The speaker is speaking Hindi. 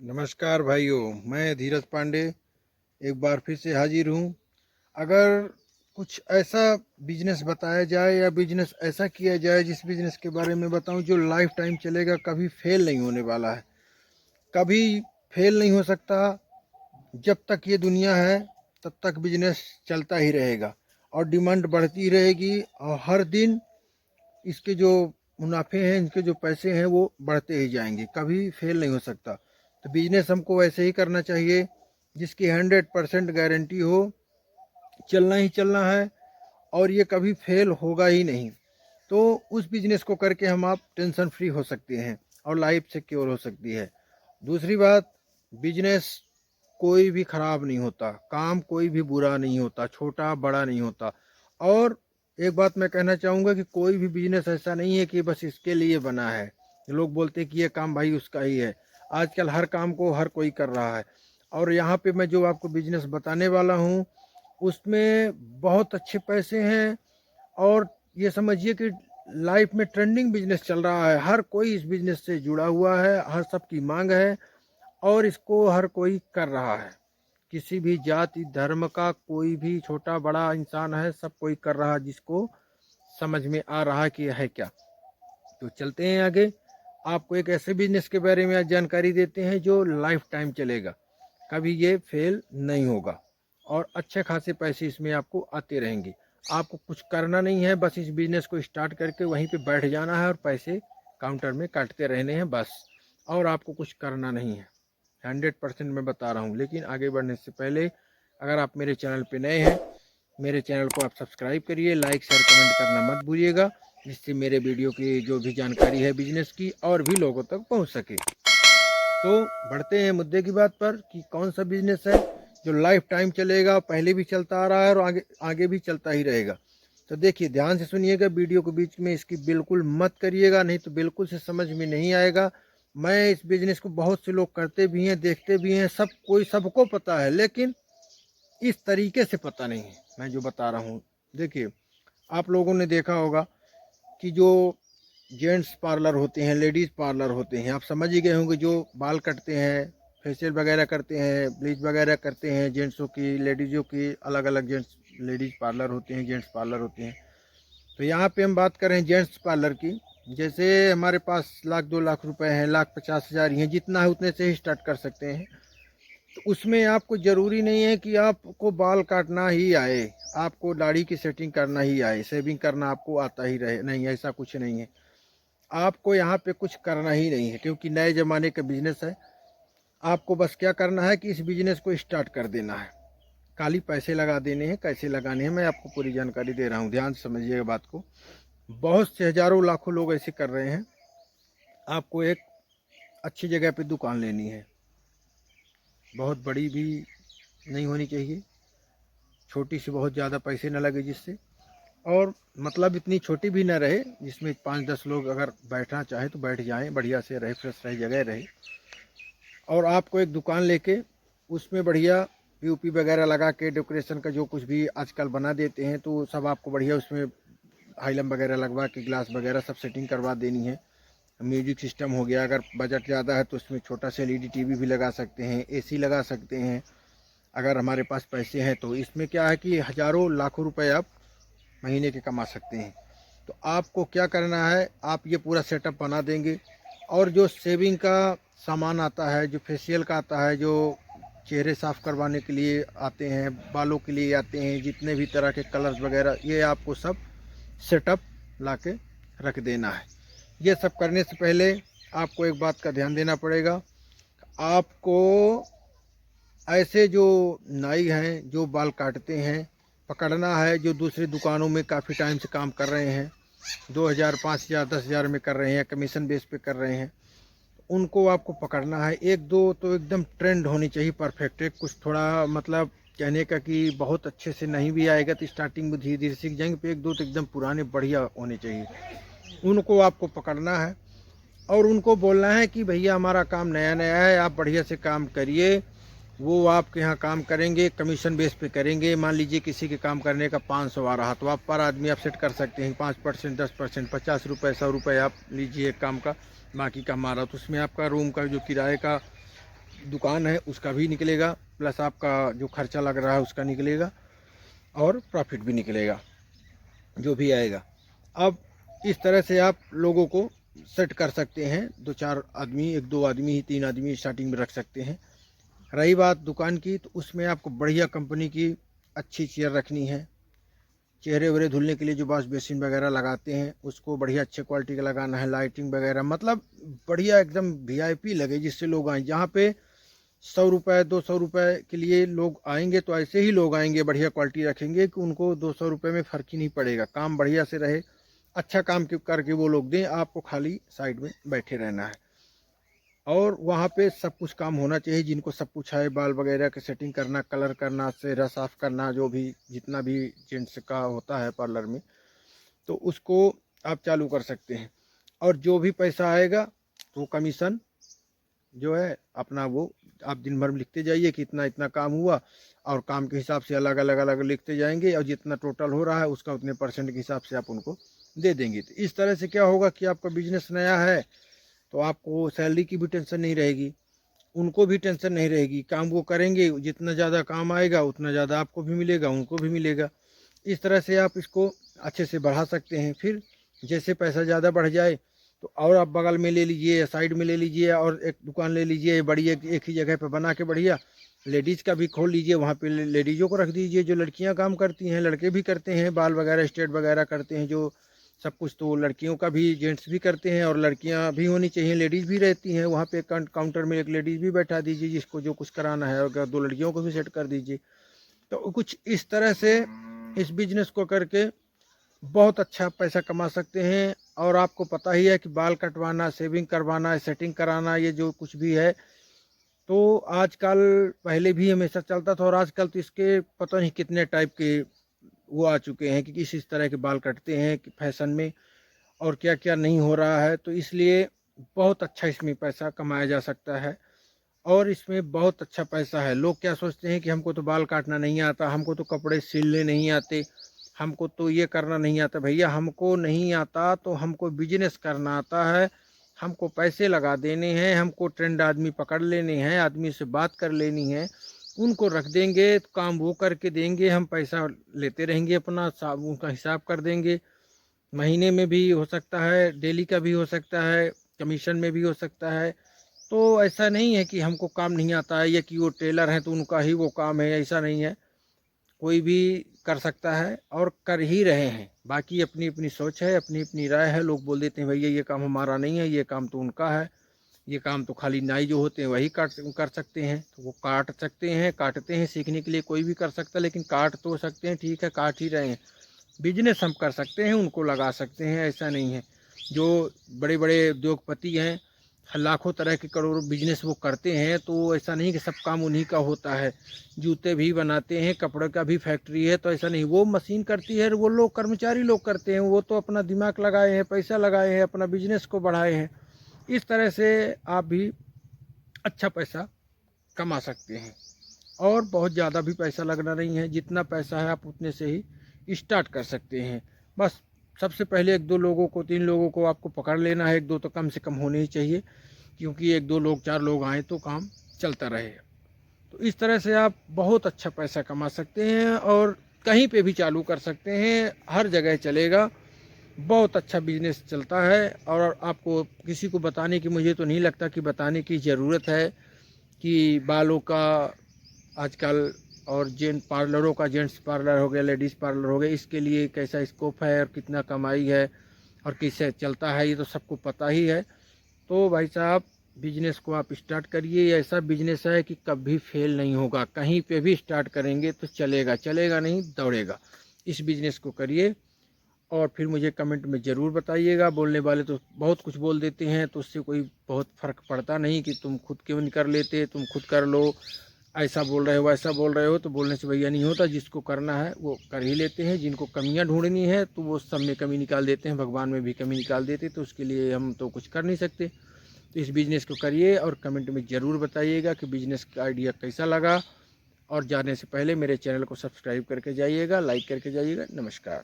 नमस्कार भाइयों, मैं धीरज पांडे एक बार फिर से हाजिर हूँ। अगर कुछ ऐसा बिजनेस बताया जाए या बिजनेस ऐसा किया जाए जिस बिजनेस के बारे में बताऊं जो लाइफ टाइम चलेगा, कभी फेल नहीं होने वाला है, कभी फेल नहीं हो सकता। जब तक ये दुनिया है तब तक बिजनेस चलता ही रहेगा और डिमांड बढ़ती रहेगी और हर दिन इसके जो मुनाफे हैं, इनके जो पैसे हैं वो बढ़ते ही जाएंगे, कभी फेल नहीं हो सकता। तो बिजनेस हमको वैसे ही करना चाहिए जिसकी 100% गारंटी हो, चलना ही चलना है और ये कभी फेल होगा ही नहीं। तो उस बिजनेस को करके हम आप टेंशन फ्री हो सकते हैं और लाइफ सिक्योर हो सकती है। दूसरी बात, बिजनेस कोई भी खराब नहीं होता, काम कोई भी बुरा नहीं होता, छोटा बड़ा नहीं होता। और एक बात मैं कहना चाहूँगा कि कोई भी बिजनेस ऐसा नहीं है कि बस इसके लिए बना है। लोग बोलते हैं कि ये काम भाई उसका ही है। आजकल हर काम को हर कोई कर रहा है। और यहाँ पे मैं जो आपको बिजनेस बताने वाला हूँ उसमें बहुत अच्छे पैसे हैं और ये समझिए कि लाइफ में ट्रेंडिंग बिजनेस चल रहा है। हर कोई इस बिजनेस से जुड़ा हुआ है, हर सबकी मांग है और इसको हर कोई कर रहा है। किसी भी जाति धर्म का कोई भी छोटा बड़ा इंसान है, सब कोई कर रहा है जिसको समझ में आ रहा है कि यह है क्या। तो चलते हैं आगे, आपको एक ऐसे बिजनेस के बारे में आज जानकारी देते हैं जो लाइफ टाइम चलेगा, कभी ये फेल नहीं होगा और अच्छे खासे पैसे इसमें आपको आते रहेंगे। आपको कुछ करना नहीं है, बस इस बिजनेस को स्टार्ट करके वहीं पे बैठ जाना है और पैसे काउंटर में काटते रहने हैं बस, और आपको कुछ करना नहीं है। 100% मैं बता रहा हूँ। लेकिन आगे बढ़ने से पहले अगर आप मेरे चैनल पे नए हैं, मेरे चैनल को आप सब्सक्राइब करिए, लाइक शेयर कमेंट करना मत भूलिएगा, जिससे मेरे वीडियो की जो भी जानकारी है बिजनेस की और भी लोगों तक पहुंच सके। तो बढ़ते हैं मुद्दे की बात पर कि कौन सा बिजनेस है जो लाइफ टाइम चलेगा, पहले भी चलता आ रहा है और आगे आगे भी चलता ही रहेगा। तो देखिए, ध्यान से सुनिएगा, वीडियो को बीच में इसकी बिल्कुल मत करिएगा, नहीं तो बिल्कुल से समझ में नहीं आएगा। मैं इस बिजनेस को बहुत से लोग करते भी हैं, देखते भी हैं, सब कोई सबको पता है, लेकिन इस तरीके से पता नहीं है मैं जो बता रहा हूँ। देखिए, आप लोगों ने देखा होगा कि जो जेंट्स पार्लर होते हैं, लेडीज़ पार्लर होते हैं, आप समझ ही गए होंगे, जो बाल कटते हैं, फेशियल वगैरह करते हैं, ब्लीच वगैरह करते हैं, जेंट्सों की लेडीज़ों की अलग अलग जेंट्स लेडीज़ पार्लर होते हैं, जेंट्स पार्लर होते हैं। तो यहाँ पे हम बात कर रहे हैं जेंट्स पार्लर की। जैसे हमारे पास 1,00,000-2,00,000 रुपए हैं, 1,50,000 ही हैं, जितना है उतने से ही स्टार्ट कर सकते हैं। तो उसमें आपको ज़रूरी नहीं है कि आपको बाल काटना ही आए, आपको दाढ़ी की सेटिंग करना ही आए, शेविंग करना आपको आता ही रहे, नहीं, ऐसा कुछ नहीं है। आपको यहाँ पे कुछ करना ही नहीं है, क्योंकि नए ज़माने का बिजनेस है। आपको बस क्या करना है कि इस बिजनेस को स्टार्ट कर देना है, खाली पैसे लगा देने हैं। कैसे लगाने हैं मैं आपको पूरी जानकारी दे रहा हूँ, ध्यान से समझिएगा बात को। बहुत से हज़ारों लाखों लोग ऐसे कर रहे हैं। आपको एक अच्छी जगह पे दुकान लेनी है, बहुत बड़ी भी नहीं होनी चाहिए, छोटी सी बहुत ज़्यादा पैसे न लगे जिससे, और मतलब इतनी छोटी भी ना रहे जिसमें 5-10 लोग अगर बैठना चाहे तो बैठ जाएं, बढ़िया से रहे, फ्रेश रहे, जगह रहे। और आपको एक दुकान लेके उसमें बढ़िया पीओपी वगैरह लगा के डेकोरेशन का जो कुछ भी आजकल बना देते हैं, तो सब आपको बढ़िया उसमें हाइलम वगैरह लगवा के ग्लास वगैरह सब सेटिंग करवा देनी है। म्यूजिक सिस्टम हो गया, अगर बजट ज़्यादा है तो उसमें छोटा सा एलईडी टीवी भी लगा सकते हैं, एसी लगा सकते हैं अगर हमारे पास पैसे हैं तो। इसमें क्या है कि हज़ारों लाखों रुपए आप महीने के कमा सकते हैं। तो आपको क्या करना है, आप ये पूरा सेटअप बना देंगे और जो शेविंग का सामान आता है, जो फेशियल का आता है, जो चेहरे साफ़ करवाने के लिए आते हैं, बालों के लिए आते हैं, जितने भी तरह के कलर्स वगैरह, ये आपको सब सेटअप ला के रख देना है। ये सब करने से पहले आपको एक बात का ध्यान देना पड़ेगा। आपको ऐसे जो नाई हैं जो बाल काटते हैं पकड़ना है, जो दूसरी दुकानों में काफ़ी टाइम से काम कर रहे हैं, 2,000, 5,000, 10,000 में कर रहे हैं, कमीशन बेस पे कर रहे हैं, उनको आपको पकड़ना है। एक दो तो एकदम ट्रेंड होनी चाहिए, परफेक्ट। एक कुछ थोड़ा मतलब कहने का कि बहुत अच्छे से नहीं भी आएगा तो स्टार्टिंग में धीरे धीरे सीख जाएंगे, तो एक दो तो एकदम पुराने बढ़िया होने चाहिए, उनको आपको पकड़ना है और उनको बोलना है कि भैया हमारा काम नया नया है, आप बढ़िया से काम करिए। वो आपके यहाँ काम करेंगे, कमीशन बेस पे करेंगे। मान लीजिए किसी के काम करने का 500 आ रहा तो आप पर आदमी आप सेट कर सकते हैं 5%, 10%, 50 रुपये, 100 रुपये आप लीजिए एक काम का, बाकी का हमारा। तो उसमें आपका रूम का जो किराए का दुकान है उसका भी निकलेगा, प्लस आपका जो खर्चा लग रहा है उसका निकलेगा और प्रॉफिट भी निकलेगा जो भी आएगा। अब इस तरह से आप लोगों को सेट कर सकते हैं, 2-4 आदमी, 1-2 आदमी, 3 आदमी स्टार्टिंग में रख सकते हैं। रही बात दुकान की, तो उसमें आपको बढ़िया कंपनी की अच्छी चेयर रखनी है। चेहरे वहरे धुलने के लिए जो वॉश बेसिन वगैरह लगाते हैं उसको बढ़िया अच्छे क्वालिटी का लगाना है। लाइटिंग वगैरह मतलब बढ़िया एकदम वीआईपी लगे जिससे लोग आएँ। जहाँ पे 100 रुपये 200 रुपये के लिए लोग आएंगे तो ऐसे ही लोग आएंगे, बढ़िया क्वालिटी रखेंगे कि उनको 200 रुपये में फ़र्क ही नहीं पड़ेगा। काम बढ़िया से रहे, अच्छा काम करके वो लोग दें, आपको खाली साइड में बैठे रहना है। और वहाँ पे सब कुछ काम होना चाहिए। जिनको सब कुछ है, बाल वगैरह की सेटिंग करना, कलर करना, चेहरा साफ़ करना, जो भी जितना भी जेंट्स का होता है पार्लर में, तो उसको आप चालू कर सकते हैं। और जो भी पैसा आएगा तो कमीशन जो है अपना वो आप दिन भर में लिखते जाइए कि इतना इतना काम हुआ, और काम के हिसाब से अलग अलग अलग लिखते जाएंगे, और जितना टोटल हो रहा है उसका उतने परसेंट के हिसाब से आप उनको दे देंगे। तो इस तरह से क्या होगा कि आपका बिजनेस नया है तो आपको सैलरी की भी टेंशन नहीं रहेगी, उनको भी टेंशन नहीं रहेगी। काम वो करेंगे, जितना ज़्यादा काम आएगा उतना ज़्यादा आपको भी मिलेगा, उनको भी मिलेगा। इस तरह से आप इसको अच्छे से बढ़ा सकते हैं। फिर जैसे पैसा ज़्यादा बढ़ जाए तो और आप बगल में ले लीजिए या साइड में ले लीजिए और एक दुकान ले लीजिए बड़ी, एक ही जगह पर बना के बढ़िया। लेडीज़ का भी खोल लीजिए, वहाँ पे लेडीज़ों को रख दीजिए। जो लड़कियाँ काम करती हैं, लड़के भी करते हैं, बाल वगैरह स्ट्रेट वगैरह करते हैं, जो सब कुछ तो लड़कियों का भी जेंट्स भी करते हैं, और लड़कियां भी होनी चाहिए, लेडीज़ भी रहती हैं। वहाँ पे काउंटर में एक लेडीज़ भी बैठा दीजिए जिसको जो कुछ कराना है, और 2 लड़कियों को भी सेट कर दीजिए। तो कुछ इस तरह से इस बिज़नेस को करके बहुत अच्छा पैसा कमा सकते हैं। और आपको पता ही है कि बाल कटवाना, शेविंग करवाना, सेटिंग कराना, ये जो कुछ भी है, तो आजकल पहले भी हमेशा चलता था, और आजकल तो इसके पता नहीं कितने टाइप के वो आ चुके हैं कि किस तरह के बाल कटते हैं कि फैशन में, और क्या क्या नहीं हो रहा है। तो इसलिए बहुत अच्छा इसमें पैसा कमाया जा सकता है, और इसमें बहुत अच्छा पैसा है। लोग क्या सोचते हैं कि हमको तो बाल काटना नहीं आता, हमको तो कपड़े सिलने नहीं आते, हमको तो ये करना नहीं आता। भैया हमको नहीं आता तो हमको बिजनेस करना आता है, हमको पैसे लगा देने हैं, हमको ट्रेंड आदमी पकड़ लेने हैं, आदमी से बात कर लेनी है, उनको रख देंगे तो काम वो करके देंगे, हम पैसा लेते रहेंगे, अपना उनका हिसाब कर देंगे। महीने में भी हो सकता है, डेली का भी हो सकता है, कमीशन में भी हो सकता है। तो ऐसा नहीं है कि हमको काम नहीं आता है या कि वो टेलर हैं तो उनका ही वो काम है, ऐसा नहीं है। कोई भी कर सकता है और कर ही रहे हैं। बाकी अपनी अपनी सोच है, अपनी अपनी राय है। लोग बोल देते हैं भैया ये काम हमारा नहीं है, ये काम तो उनका है, ये काम तो खाली नाई जो होते हैं वही कर सकते हैं। तो वो काट सकते हैं, काटते हैं, सीखने के लिए कोई भी कर सकता है, लेकिन काट तो सकते हैं, ठीक है, काट ही रहे हैं। बिजनेस हम कर सकते हैं, उनको लगा सकते हैं, ऐसा नहीं है। जो बड़े बड़े उद्योगपति हैं, लाखों तरह के करोड़ों बिजनेस वो करते हैं, तो ऐसा नहीं कि सब काम उन्हीं का होता है। जूते भी बनाते हैं, कपड़े का भी फैक्ट्री है, तो ऐसा नहीं वो मशीन करती है, वो लोग कर्मचारी लोग करते हैं। वो तो अपना दिमाग लगाए हैं, पैसा लगाए हैं, अपना बिजनेस को बढ़ाए हैं। इस तरह से आप भी अच्छा पैसा कमा सकते हैं, और बहुत ज़्यादा भी पैसा लगना नहीं है। जितना पैसा है आप उतने से ही स्टार्ट कर सकते हैं। बस सबसे पहले 1-2 लोगों को, 3 लोगों को आपको पकड़ लेना है। 1-2 तो कम से कम होने ही चाहिए, क्योंकि 1-2 लोग, 4 लोग आए तो काम चलता रहे। तो इस तरह से आप बहुत अच्छा पैसा कमा सकते हैं, और कहीं पे भी चालू कर सकते हैं, हर जगह चलेगा। बहुत अच्छा बिजनेस चलता है, और आपको किसी को बताने की, मुझे तो नहीं लगता कि बताने की ज़रूरत है कि बालों का आजकल, और जेंट्स पार्लर हो गया, लेडीज़ पार्लर हो गया, इसके लिए कैसा स्कोप है और कितना कमाई है और कैसे चलता है, ये तो सबको पता ही है। तो भाई साहब बिजनेस को आप स्टार्ट करिए। ये ऐसा बिजनेस है कि कभी फेल नहीं होगा, कहीं पे भी स्टार्ट करेंगे तो चलेगा, चलेगा नहीं दौड़ेगा। इस बिजनेस को करिए, और फिर मुझे कमेंट में ज़रूर बताइएगा। बोलने वाले तो बहुत कुछ बोल देते हैं, तो उससे कोई बहुत फ़र्क पड़ता नहीं कि तुम खुद क्यों नहीं कर लेते, तुम खुद कर लो, ऐसा बोल रहे हो, वैसा बोल रहे हो। तो बोलने से भैया नहीं होता, जिसको करना है वो कर ही लेते हैं। जिनको कमियां ढूंढनी है तो वो सब में कमी निकाल देते हैं, भगवान में भी कमी निकाल देते, तो उसके लिए हम तो कुछ कर नहीं सकते। तो इस बिज़नेस को करिए, और कमेंट में ज़रूर बताइएगा कि बिज़नेस का आइडिया कैसा लगा। और जाने से पहले मेरे चैनल को सब्सक्राइब करके जाइएगा, लाइक करके जाइएगा। नमस्कार।